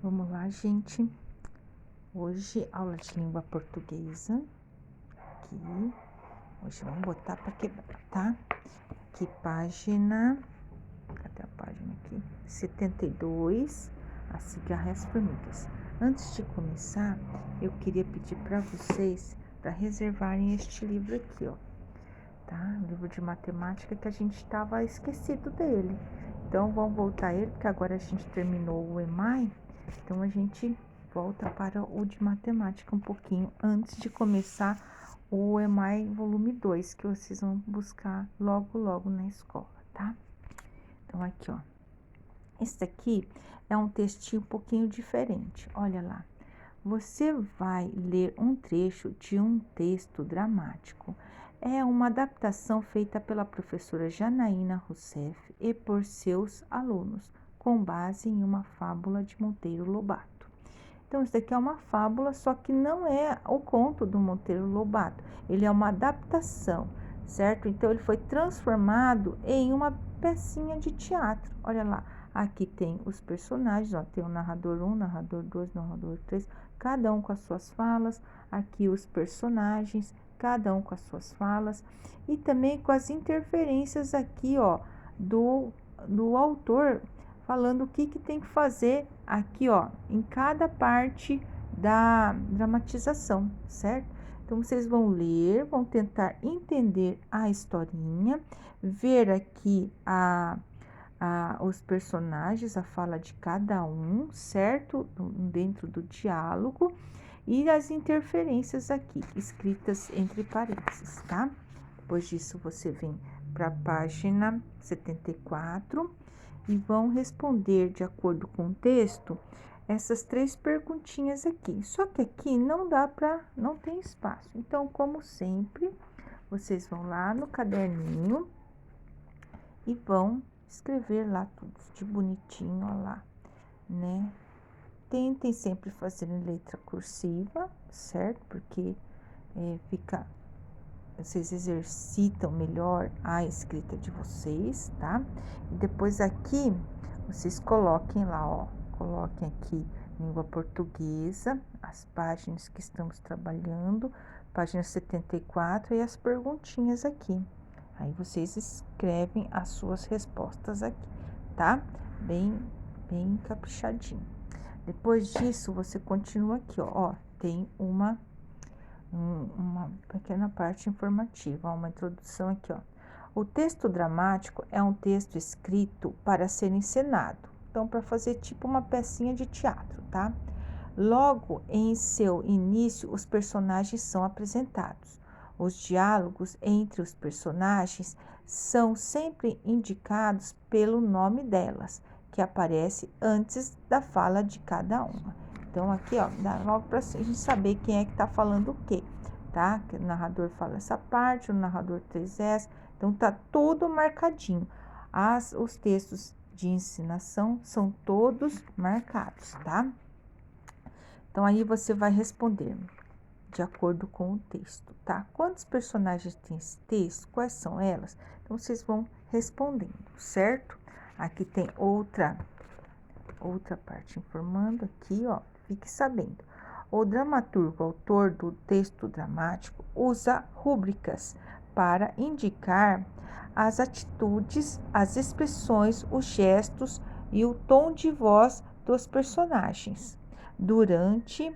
Vamos lá, gente. Hoje, aula de língua portuguesa. Aqui. Hoje vamos botar para quebrar, tá? Aqui, página... Cadê a página aqui? 72, a cigarra e as formigas. Antes de começar, eu queria pedir para vocês para reservarem este livro aqui, ó. Tá? Livro de matemática que a gente estava esquecido dele. Então, vamos voltar a ele, porque agora a gente terminou o EMAI. Então, a gente volta para o de matemática um pouquinho antes de começar o EMAI volume 2, que vocês vão buscar logo na escola, tá? Então, aqui, ó. Esse daqui é um textinho um pouquinho diferente. Olha lá. Você vai ler um trecho de um texto dramático. É uma adaptação feita pela professora Janaína Rousseff e por seus alunos, com base em uma fábula de Monteiro Lobato. Então, isso daqui é uma fábula, só que não é o conto do Monteiro Lobato. Ele é uma adaptação, certo? Então, ele foi transformado em uma pecinha de teatro. Olha lá, aqui tem os personagens, ó, tem o narrador 1, narrador 2, narrador 3, cada um com as suas falas. Aqui os personagens, cada um com as suas falas. E também com as interferências aqui, ó, do autor, falando o que tem que fazer aqui, ó, em cada parte da dramatização, certo? Então, vocês vão ler, vão tentar entender a historinha, ver aqui os personagens, a fala de cada um, certo? Dentro do diálogo, e as interferências aqui, escritas entre parênteses, tá? Depois disso, você vem para a página 74 e vão responder, de acordo com o texto, essas 3 perguntinhas aqui. Só que aqui não tem espaço. Então, como sempre, vocês vão lá no caderninho e vão escrever lá tudo de bonitinho, ó lá, né? Tentem sempre fazer em letra cursiva, certo? Porque vocês exercitam melhor a escrita de vocês, tá? E depois aqui, vocês coloquem lá, ó, coloquem aqui língua portuguesa, as páginas que estamos trabalhando, página 74 e as perguntinhas aqui. Aí vocês escrevem as suas respostas aqui, tá? Bem caprichadinho. Depois disso, você continua aqui, ó, tem uma pequena parte informativa, uma introdução aqui, ó. O texto dramático é um texto escrito para ser encenado, então para fazer tipo uma pecinha de teatro, tá? Logo em seu início, os personagens são apresentados. Os diálogos entre os personagens são sempre indicados pelo nome delas, que aparece antes da fala de cada uma. Então, aqui, ó, dá logo para a gente saber quem é que tá falando o quê, tá? Que o narrador fala essa parte, o narrador 3S, então tá tudo marcadinho. Os textos de ensinação são todos marcados, tá? Então, aí você vai responder de acordo com o texto, tá? Quantos personagens tem esse texto? Quais são elas? Então, vocês vão respondendo, certo? Aqui tem outra parte informando aqui, ó. Fique sabendo. O dramaturgo, autor do texto dramático, usa rúbricas para indicar as atitudes, as expressões, os gestos e o tom de voz dos personagens durante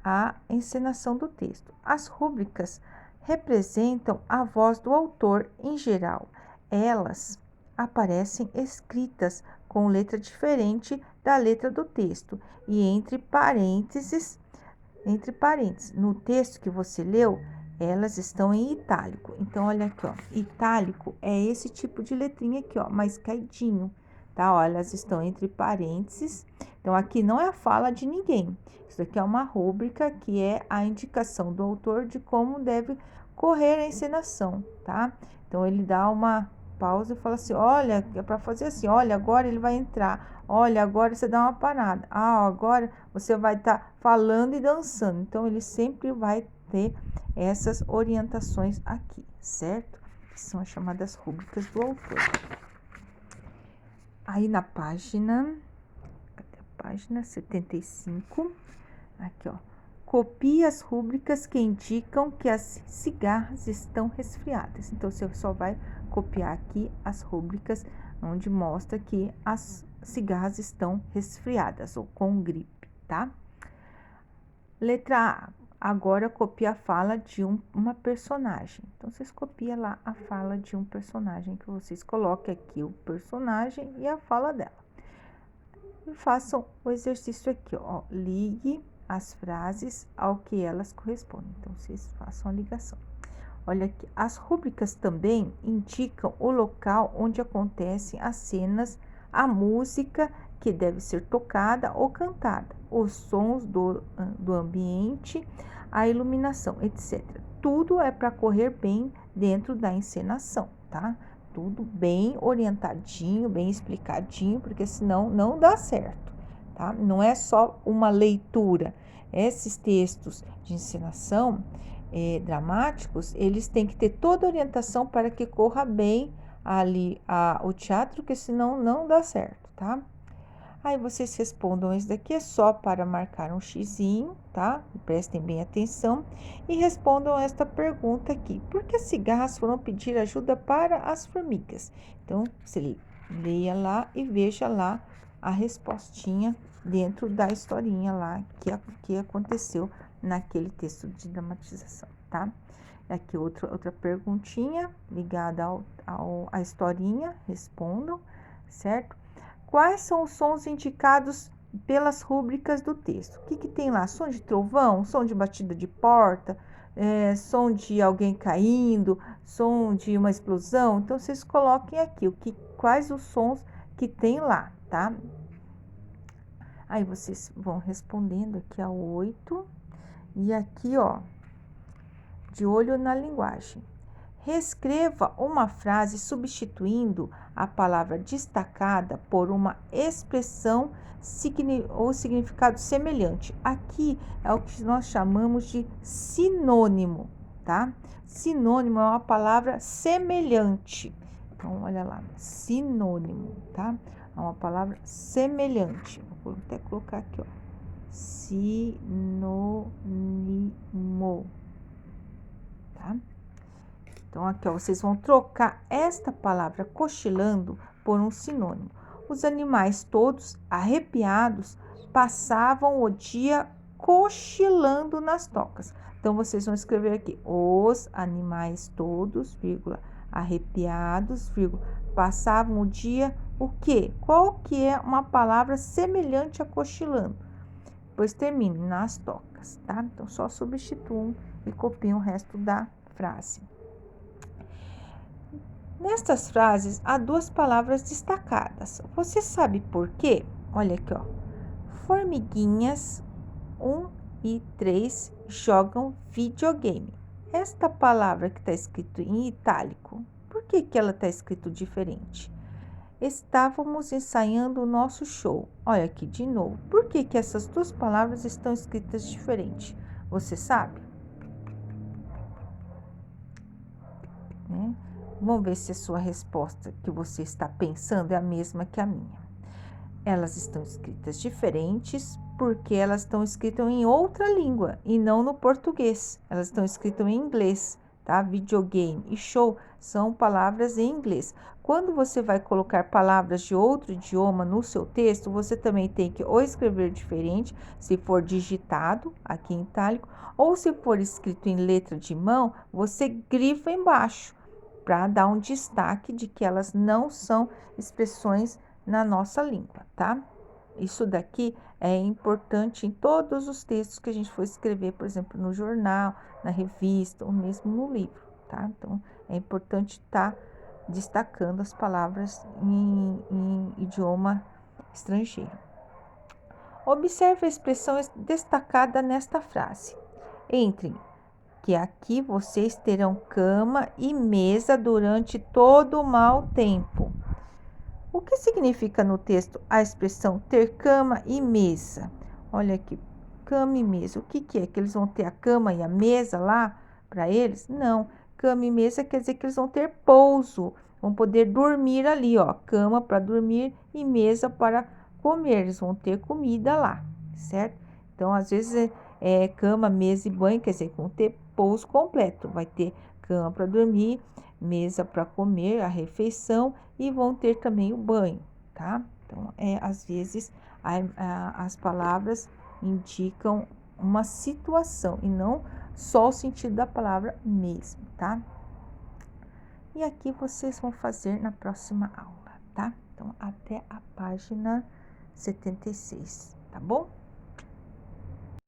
a encenação do texto. As rúbricas representam a voz do autor em geral. Elas aparecem escritas com letra diferente da letra do texto e entre parênteses, no texto que você leu, elas estão em itálico. Então, olha aqui, ó, itálico é esse tipo de letrinha aqui, ó, mais caidinho, tá? Ó, elas estão entre parênteses. Então, aqui não é a fala de ninguém. Isso aqui é uma rúbrica que é a indicação do autor de como deve correr a encenação, tá? Então, ele dá uma pausa e fala assim, olha, é para fazer assim, olha, agora ele vai entrar, olha, agora você dá uma parada, agora você vai estar falando e dançando. Então, ele sempre vai ter essas orientações aqui, certo? Que são as chamadas rúbricas do autor. Aí na página página 75. Aqui, ó. Copie as rúbricas que indicam que as cigarras estão resfriadas. Então, você só vai copiar aqui as rúbricas onde mostra que as cigarras estão resfriadas ou com gripe, tá? Letra A. Agora copia a fala de uma personagem. Então, vocês copiam lá a fala de um personagem que vocês coloquem aqui o personagem e a fala dela. E façam o exercício aqui, ó. Ligue as frases ao que elas correspondem. Então, vocês façam a ligação. Olha aqui, as rúbricas também indicam o local onde acontecem as cenas, a música que deve ser tocada ou cantada, os sons do ambiente, a iluminação, etc. Tudo é para correr bem dentro da encenação, tá? Tudo bem orientadinho, bem explicadinho, porque senão não dá certo, tá? Não é só uma leitura. Esses textos de encenação dramáticos, eles têm que ter toda a orientação para que corra bem ali o teatro, porque senão não dá certo, tá? Aí vocês respondam, esse daqui é só para marcar um xizinho, tá? Prestem bem atenção e respondam esta pergunta aqui. Por que as cigarras foram pedir ajuda para as formigas? Então, você leia lá e veja lá a respostinha dentro da historinha lá que aconteceu naquele texto de dramatização, tá? Aqui outra perguntinha ligada à historinha, respondam, certo? Quais são os sons indicados pelas rúbricas do texto? O que tem lá? Som de trovão, som de batida de porta, som de alguém caindo, som de uma explosão? Então, vocês coloquem aqui quais os sons que tem lá, tá? Aí, vocês vão respondendo aqui a 8. E aqui, ó, de olho na linguagem. Reescreva uma frase substituindo a palavra destacada por uma expressão ou significado semelhante. Aqui é o que nós chamamos de sinônimo, tá? Sinônimo é uma palavra semelhante. Então, olha lá, sinônimo, tá? É uma palavra semelhante. Vou até colocar aqui, ó. Sinônimo, tá? Então, aqui, ó, vocês vão trocar esta palavra cochilando por um sinônimo. Os animais todos, arrepiados, passavam o dia cochilando nas tocas. Então, vocês vão escrever aqui, os animais todos, vírgula, arrepiados, vírgula, passavam o dia, o quê? Qual que é uma palavra semelhante a cochilando? Depois termine nas tocas, tá? Então, só substituam e copiam o resto da frase. Nestas frases, há duas palavras destacadas. Você sabe por quê? Olha aqui, ó. Formiguinhas 1 e 3 jogam videogame. Esta palavra que está escrito em itálico, por que ela está escrito diferente? Estávamos ensaiando o nosso show. Olha aqui de novo. Por que essas duas palavras estão escritas diferente? Você sabe? Né? Vamos ver se a sua resposta que você está pensando é a mesma que a minha. Elas estão escritas diferentes porque elas estão escritas em outra língua e não no português. Elas estão escritas em inglês, tá? Videogame e show são palavras em inglês. Quando você vai colocar palavras de outro idioma no seu texto, você também tem que ou escrever diferente, se for digitado aqui em itálico, ou se for escrito em letra de mão, você grifa embaixo, para dar um destaque de que elas não são expressões na nossa língua, tá? Isso daqui é importante em todos os textos que a gente for escrever, por exemplo, no jornal, na revista, ou mesmo no livro, tá? Então, é importante estar destacando as palavras em idioma estrangeiro. Observe a expressão destacada nesta frase. Entre que aqui vocês terão cama e mesa durante todo o mau tempo. O que significa no texto a expressão ter cama e mesa? Olha aqui, cama e mesa. O que é? Que eles vão ter a cama e a mesa lá para eles? Não, cama e mesa quer dizer que eles vão ter pouso, vão poder dormir ali, ó. Cama para dormir e mesa para comer, eles vão ter comida lá, certo? Então, às vezes, cama, mesa e banho, quer dizer, vão ter pouso completo. Vai ter cama para dormir, mesa para comer, a refeição e vão ter também o banho, tá? Então, às vezes, as palavras indicam uma situação e não só o sentido da palavra mesmo, tá? E aqui vocês vão fazer na próxima aula, tá? Então, até a página 76, tá bom?